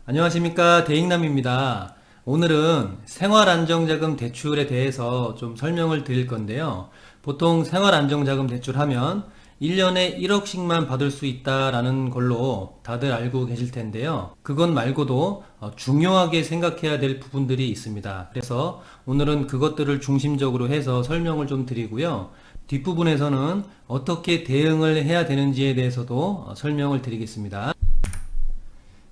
안녕하십니까, 대익남입니다. 오늘은 생활안정자금 대출에 대해서 좀 설명을 드릴 건데요. 보통 생활안정자금 대출하면 1년에 1억씩만 받을 수 있다라는 걸로 다들 알고 계실 텐데요. 그것 말고도 중요하게 생각해야 될 부분들이 있습니다. 그래서 오늘은 그것들을 중심적으로 해서 설명을 좀 드리고요. 뒷부분에서는 어떻게 대응을 해야 되는지에 대해서도 설명을 드리겠습니다.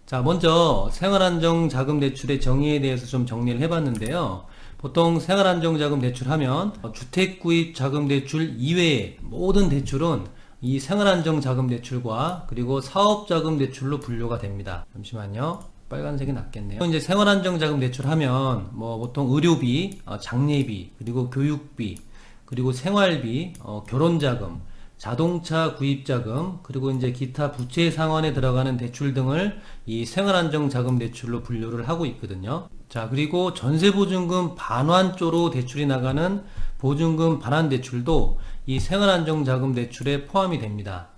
자, 먼저 생활안정자금 대출의 정의에 대해서 좀 정리를 해봤는데요. 보통 생활안정자금 대출하면 주택구입자금 대출 이외의 모든 대출은 이 생활안정자금 대출과 그리고 사업자금 대출로 분류가 됩니다. 잠시만요. 빨간색이 낫겠네요. 이제 생활안정자금 대출하면 뭐 보통 의료비, 장례비, 그리고 교육비, 그리고 생활비, 결혼자금, 자동차 구입자금, 그리고 이제 기타 부채 상환에 들어가는 대출 등을 이 생활안정자금 대출로 분류를 하고 있거든요. 자, 그리고 전세보증금 반환조로 대출이 나가는 보증금 반환 대출도 이 생활안정자금 대출에 포함이 됩니다.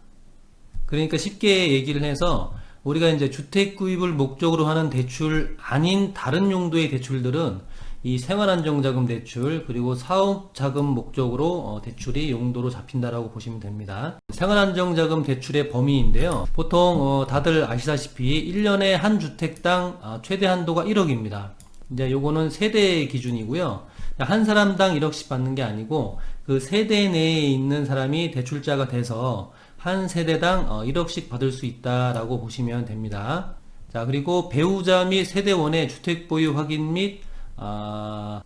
그러니까 쉽게 얘기를 해서 우리가 이제 주택 구입을 목적으로 하는 대출 아닌 다른 용도의 대출들은 이 생활안정자금 대출 그리고 사업자금 목적으로 대출이 용도로 잡힌다라고 보시면 됩니다. 생활안정자금 대출의 범위인데요. 보통 다들 아시다시피 1년에 한 주택당 최대 한도가 1억입니다. 이제 요거는 세대 기준이고요. 한 사람당 1억씩 받는 게 아니고 그 세대 내에 있는 사람이 대출자가 돼서 한 세대당 1억씩 받을 수 있다라고 보시면 됩니다. 자, 그리고 배우자 및 세대원의 주택 보유 확인 및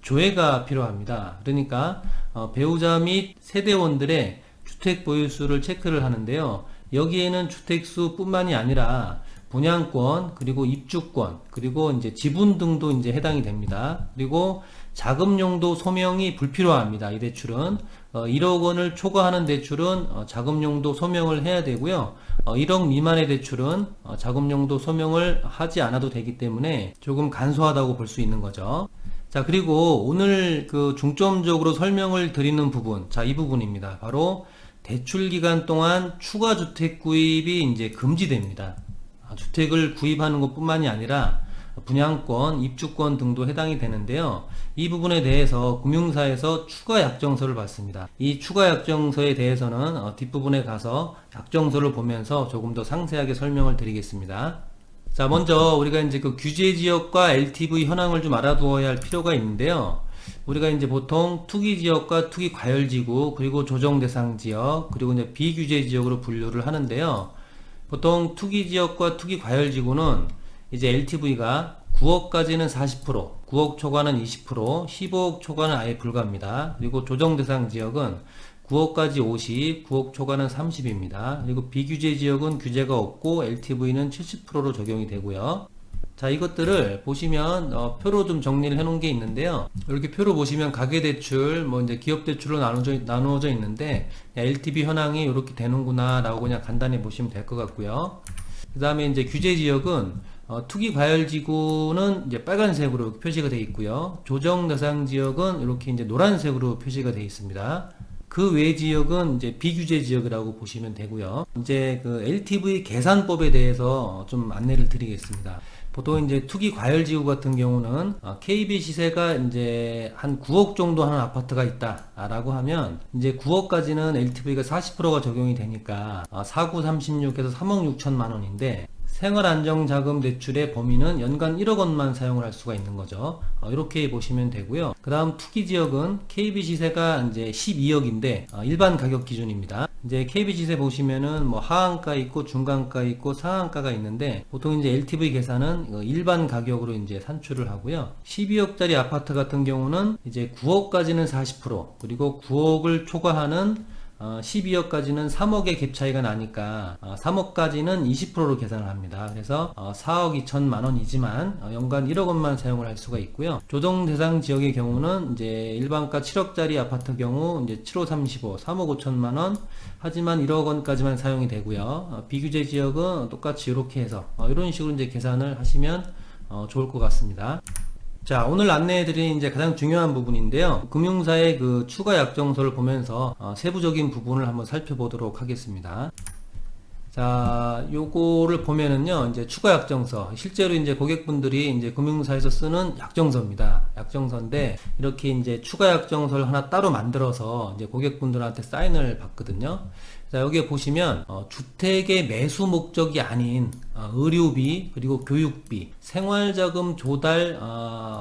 조회가 필요합니다. 그러니까 배우자 및 세대원들의 주택 보유수를 체크를 하는데요. 여기에는 주택수 뿐만이 아니라 분양권, 그리고 입주권, 그리고 이제 지분 등도 이제 해당이 됩니다. 그리고 자금 용도 소명이 불필요합니다. 이 대출은 1억 원을 초과하는 대출은 자금 용도 소명을 해야 되고요. 1억 미만의 대출은 자금 용도 소명을 하지 않아도 되기 때문에 조금 간소하다고 볼 수 있는 거죠. 자, 그리고 오늘 그 중점적으로 설명을 드리는 부분, 자, 이 부분입니다. 바로 대출 기간 동안 추가 주택 구입이 이제 금지됩니다. 주택을 구입하는 것뿐만이 아니라 분양권, 입주권 등도 해당이 되는데요. 이 부분에 대해서 금융사에서 추가 약정서를 받습니다. 이 추가 약정서에 대해서는 뒷부분에 가서 약정서를 보면서 조금 더 상세하게 설명을 드리겠습니다. 자, 먼저 우리가 이제 그 규제 지역과 LTV 현황을 좀 알아두어야 할 필요가 있는데요. 우리가 이제 보통 투기 지역과 투기 과열 지구, 그리고 조정 대상 지역, 그리고 이제 비규제 지역으로 분류를 하는데요. 보통 투기 지역과 투기 과열 지구는 이제 LTV가 9억까지는 40%, 9억 초과는 20%, 15억 초과는 아예 불가합니다. 그리고 조정 대상 지역은 9억까지 50, 9억 초과는 30입니다. 그리고 비규제 지역은 규제가 없고 LTV는 70%로 적용이 되고요. 자, 이것들을 보시면 표로 좀 정리를 해 놓은 게 있는데요. 이렇게 표로 보시면 가계대출, 뭐 이제 기업대출로 나누어져 있는데 LTV 현황이 이렇게 되는구나 라고 그냥 간단히 보시면 될 것 같고요. 그 다음에 이제 규제 지역은 투기 과열 지구는 이제 빨간색으로 이렇게 표시가 되어 있고요. 조정 대상 지역은 이렇게 이제 노란색으로 표시가 되어 있습니다. 그 외 지역은 이제 비규제 지역이라고 보시면 되고요. 이제 그 LTV 계산법에 대해서 좀 안내를 드리겠습니다. 보통 이제 투기 과열 지구 같은 경우는 KB 시세가 이제 한 9억 정도 하는 아파트가 있다라고 하면 이제 9억까지는 LTV가 40%가 적용이 되니까 4936에서 3억 6천만 원인데 생활안정자금 대출의 범위는 연간 1억 원만 사용을 할 수가 있는 거죠. 이렇게 보시면 되고요. 그 다음 투기 지역은 KB 시세가 이제 12억인데 일반 가격 기준입니다. 이제 KB 시세 보시면은 뭐 하한가 있고 중간가 있고 상한가가 있는데 보통 이제 LTV 계산은 일반 가격으로 이제 산출을 하고요. 12억짜리 아파트 같은 경우는 이제 9억까지는 40% 그리고 9억을 초과하는 12억까지는 3억의 갭 차이가 나니까 3억까지는 20%로 계산을 합니다. 그래서 4억 2천만 원이지만 연간 1억 원만 사용을 할 수가 있고요. 조정 대상 지역의 경우는 이제 일반가 7억짜리 아파트 경우 이제 7호 35, 3억 5천만 원 하지만 1억 원까지만 사용이 되고요. 비규제 지역은 똑같이 이렇게 해서 이런 식으로 이제 계산을 하시면 좋을 것 같습니다. 자, 오늘 안내해드린 이제 가장 중요한 부분인데요. 금융사의 그 추가 약정서를 보면서 세부적인 부분을 한번 살펴보도록 하겠습니다. 자, 요거를 보면은요, 이제 추가 약정서. 실제로 이제 고객분들이 이제 금융사에서 쓰는 약정서입니다. 약정서인데, 이렇게 이제 추가 약정서를 하나 따로 만들어서 이제 고객분들한테 사인을 받거든요. 자, 여기에 보시면, 주택의 매수 목적이 아닌, 의료비, 그리고 교육비, 생활자금 조달,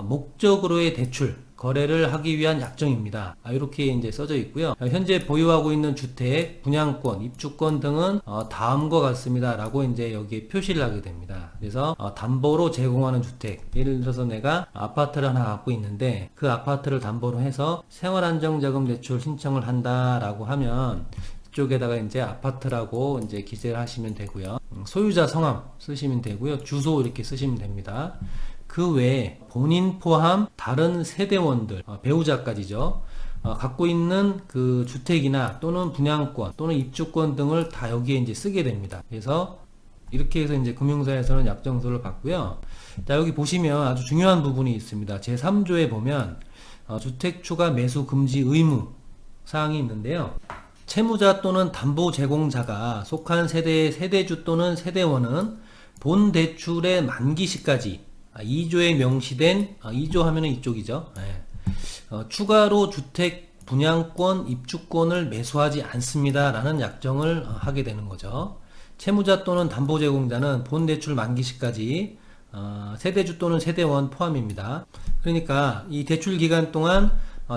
목적으로의 대출, 거래를 하기 위한 약정입니다. 이렇게 이제 써져 있고요. 현재 보유하고 있는 주택, 분양권, 입주권 등은 다음과 같습니다. 라고 이제 여기에 표시를 하게 됩니다. 그래서 담보로 제공하는 주택, 예를 들어서 내가 아파트를 하나 갖고 있는데 그 아파트를 담보로 해서 생활안정자금 대출 신청을 한다라고 하면 이쪽에다가 이제 아파트라고 이제 기재를 하시면 되고요. 소유자 성함 쓰시면 되고요. 주소 이렇게 쓰시면 됩니다. 그 외에 본인 포함 다른 세대원들, 배우자까지죠. 갖고 있는 그 주택이나 또는 분양권 또는 입주권 등을 다 여기에 이제 쓰게 됩니다. 그래서 이렇게 해서 이제 금융사에서는 약정서를 받고요. 자, 여기 보시면 아주 중요한 부분이 있습니다. 제3조에 보면 주택 추가 매수 금지 의무 사항이 있는데요. 채무자 또는 담보 제공자가 속한 세대의 세대주 또는 세대원은 본 대출의 만기 시까지 2조에 명시된 2조 하면은 이쪽이죠. 네. 추가로 주택 분양권 입주권을 매수하지 않습니다 라는 약정을 하게 되는 거죠. 채무자 또는 담보 제공자는 본 대출 만기 시까지 세대주 또는 세대원 포함입니다. 그러니까 이 대출 기간 동안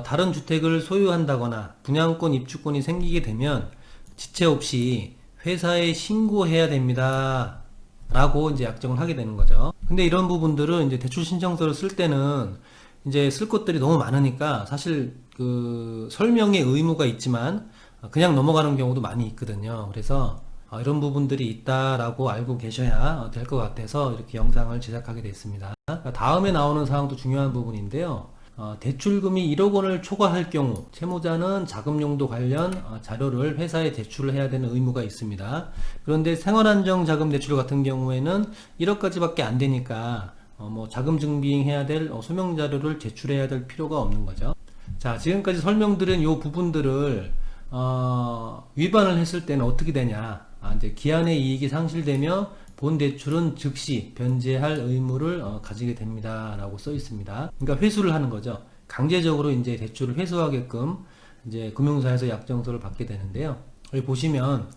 다른 주택을 소유한다거나 분양권 입주권이 생기게 되면 지체 없이 회사에 신고해야 됩니다 라고 이제 약정을 하게 되는 거죠. 근데 이런 부분들은 이제 대출 신청서를 쓸 때는 이제 쓸 것들이 너무 많으니까 사실 그 설명의 의무가 있지만 그냥 넘어가는 경우도 많이 있거든요. 그래서 이런 부분들이 있다라고 알고 계셔야 될 것 같아서 이렇게 영상을 제작하게 됐습니다. 다음에 나오는 사항도 중요한 부분인데요. 대출금이 1억 원을 초과할 경우 채무자는 자금용도 관련 자료를 회사에 제출을 해야 되는 의무가 있습니다. 그런데 생활안정자금 대출 같은 경우에는 1억까지밖에 안 되니까 뭐 자금 증빙해야 될 소명 자료를 제출해야 될 필요가 없는 거죠. 자, 지금까지 설명드린 이 부분들을 위반을 했을 때는 어떻게 되냐? 이제 기한의 이익이 상실되며 본 대출은 즉시 변제할 의무를 가지게 됩니다 라고 써 있습니다. 그러니까 회수를 하는 거죠. 강제적으로 이제 대출을 회수하게끔 이제 금융사에서 약정서를 받게 되는데요. 여기 보시면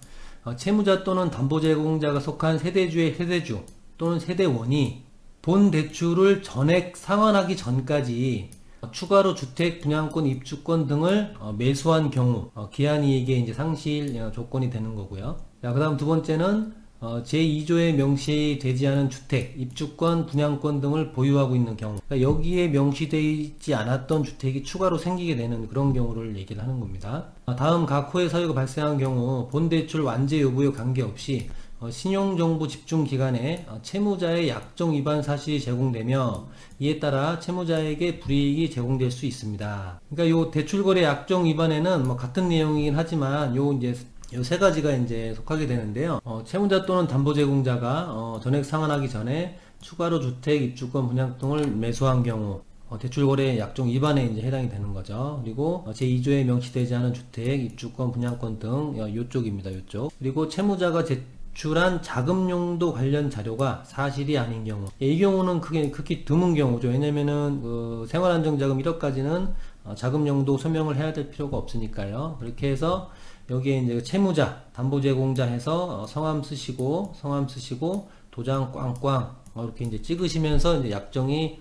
채무자 또는 담보 제공자가 속한 세대주의 세대주 또는 세대원이 본 대출을 전액 상환하기 전까지 추가로 주택, 분양권, 입주권 등을 매수한 경우 기한이익의 이제 상실 조건이 되는 거고요. 자, 그 다음 두 번째는 제2조에 명시되지 않은 주택, 입주권, 분양권 등을 보유하고 있는 경우, 그러니까 여기에 명시되지 않았던 주택이 추가로 생기게 되는 그런 경우를 얘기를 하는 겁니다. 다음 각 호의 사유가 발생한 경우 본 대출 완제 여부에 관계없이 신용정보 집중 기간에 채무자의 약정 위반 사실이 제공되며 이에 따라 채무자에게 불이익이 제공될 수 있습니다. 그러니까 요 대출거래 약정 위반에는 뭐 같은 내용이긴 하지만 요 이제 요 세 가지가 이제 속하게 되는데요. 채무자 또는 담보 제공자가 전액 상환하기 전에 추가로 주택, 입주권, 분양 등을 매수한 경우 대출거래 약정 위반에 이제 해당이 되는 거죠. 그리고 제2조에 명시되지 않은 주택, 입주권, 분양권 등 요쪽입니다. 요쪽. 그리고 채무자가 제출한 자금용도 관련 자료가 사실이 아닌 경우. 이 경우는 극히 드문 경우죠. 왜냐면은 그 생활안정자금 1억까지는 자금용도 소명을 해야 될 필요가 없으니까요. 그렇게 해서 여기에 이제 채무자, 담보 제공자 해서 성함 쓰시고 도장 꽝꽝 이렇게 이제 찍으시면서 이제 약정이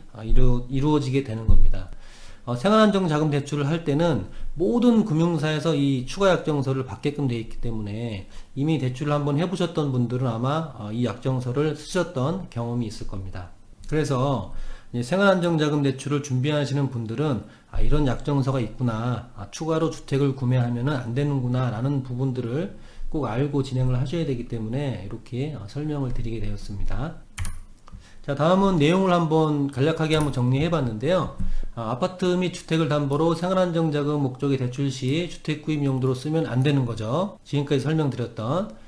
이루어지게 되는 겁니다. 생활안정자금 대출을 할 때는 모든 금융사에서 이 추가 약정서를 받게끔 되어 있기 때문에 이미 대출을 한번 해보셨던 분들은 아마 이 약정서를 쓰셨던 경험이 있을 겁니다. 그래서 생활안정자금 대출을 준비하시는 분들은 이런 약정서가 있구나, 추가로 주택을 구매하면 안 되는구나 라는 부분들을 꼭 알고 진행을 하셔야 되기 때문에 이렇게 설명을 드리게 되었습니다. 자, 다음은 내용을 한번 간략하게 한번 정리해 봤는데요. 아파트 및 주택을 담보로 생활안정자금 목적의 대출 시 주택 구입 용도로 쓰면 안 되는 거죠. 지금까지 설명드렸던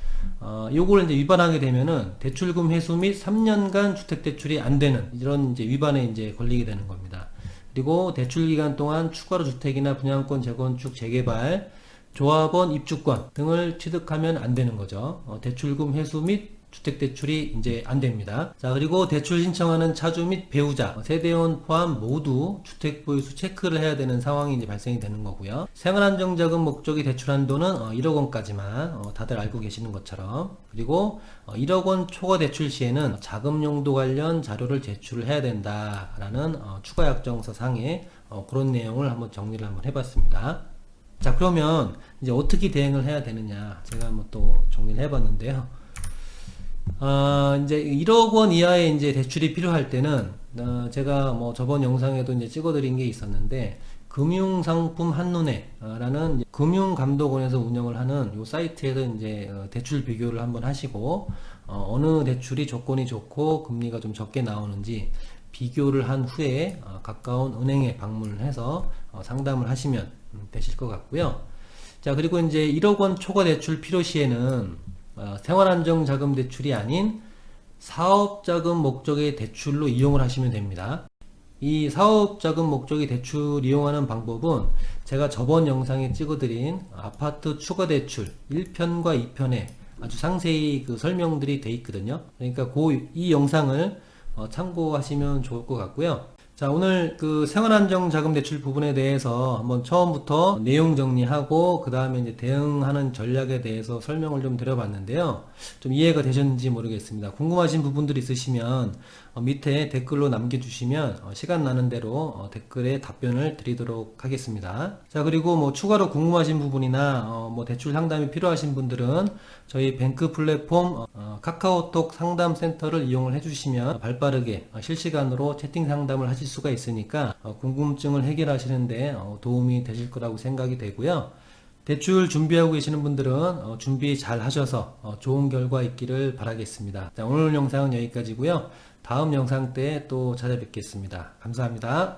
요걸 이제 위반하게 되면은 대출금 회수 및 3년간 주택 대출이 안 되는 이런 이제 위반에 이제 걸리게 되는 겁니다. 그리고 대출 기간 동안 추가로 주택이나 분양권 재건축 재개발 조합원 입주권 등을 취득하면 안 되는 거죠. 대출금 회수 및 주택대출이 이제 안 됩니다. 자, 그리고 대출 신청하는 차주 및 배우자, 세대원 포함 모두 주택 보유수 체크를 해야 되는 상황이 이제 발생이 되는 거고요. 생활안정자금 목적의 대출 한도는 1억 원까지만 다들 알고 계시는 것처럼, 그리고 1억 원 초과 대출 시에는 자금 용도 관련 자료를 제출을 해야 된다라는 추가 약정서 상에 그런 내용을 한번 정리를 한번 해봤습니다. 자, 그러면 이제 어떻게 대응을 해야 되느냐, 제가 한번 또 정리를 해봤는데요. 이제 1억 원 이하의 이제 대출이 필요할 때는, 제가 뭐 저번 영상에도 이제 찍어드린 게 있었는데, 금융상품 한눈에라는 금융감독원에서 운영을 하는 요 사이트에서 이제 대출 비교를 한번 하시고, 어느 대출이 조건이 좋고 금리가 좀 적게 나오는지 비교를 한 후에 가까운 은행에 방문을 해서 상담을 하시면 되실 것 같고요. 자, 그리고 이제 1억 원 초과 대출 필요 시에는 생활안정자금 대출이 아닌 사업자금 목적의 대출로 이용을 하시면 됩니다. 이 사업자금 목적의 대출 이용하는 방법은 제가 저번 영상에 찍어드린 아파트 추가 대출 1편과 2편에 아주 상세히 그 설명들이 돼 있거든요. 그러니까 이 영상을 참고하시면 좋을 것 같고요. 자, 오늘 그 생활안정자금 대출 부분에 대해서 한번 처음부터 내용 정리하고 그 다음에 이제 대응하는 전략에 대해서 설명을 좀 드려봤는데요. 좀 이해가 되셨는지 모르겠습니다. 궁금하신 부분들이 있으시면 밑에 댓글로 남겨주시면 시간 나는 대로 댓글에 답변을 드리도록 하겠습니다. 자, 그리고 뭐 추가로 궁금하신 부분이나 뭐 대출 상담이 필요하신 분들은 저희 뱅크 플랫폼 카카오톡 상담센터를 이용을 해주시면 발빠르게 실시간으로 채팅 상담을 하실 수가 있으니까 궁금증을 해결하시는데 도움이 되실 거라고 생각이 되고요. 대출 준비하고 계시는 분들은 준비 잘 하셔서 좋은 결과 있기를 바라겠습니다. 자, 오늘 영상은 여기까지고요. 다음 영상 때 또 찾아뵙겠습니다. 감사합니다.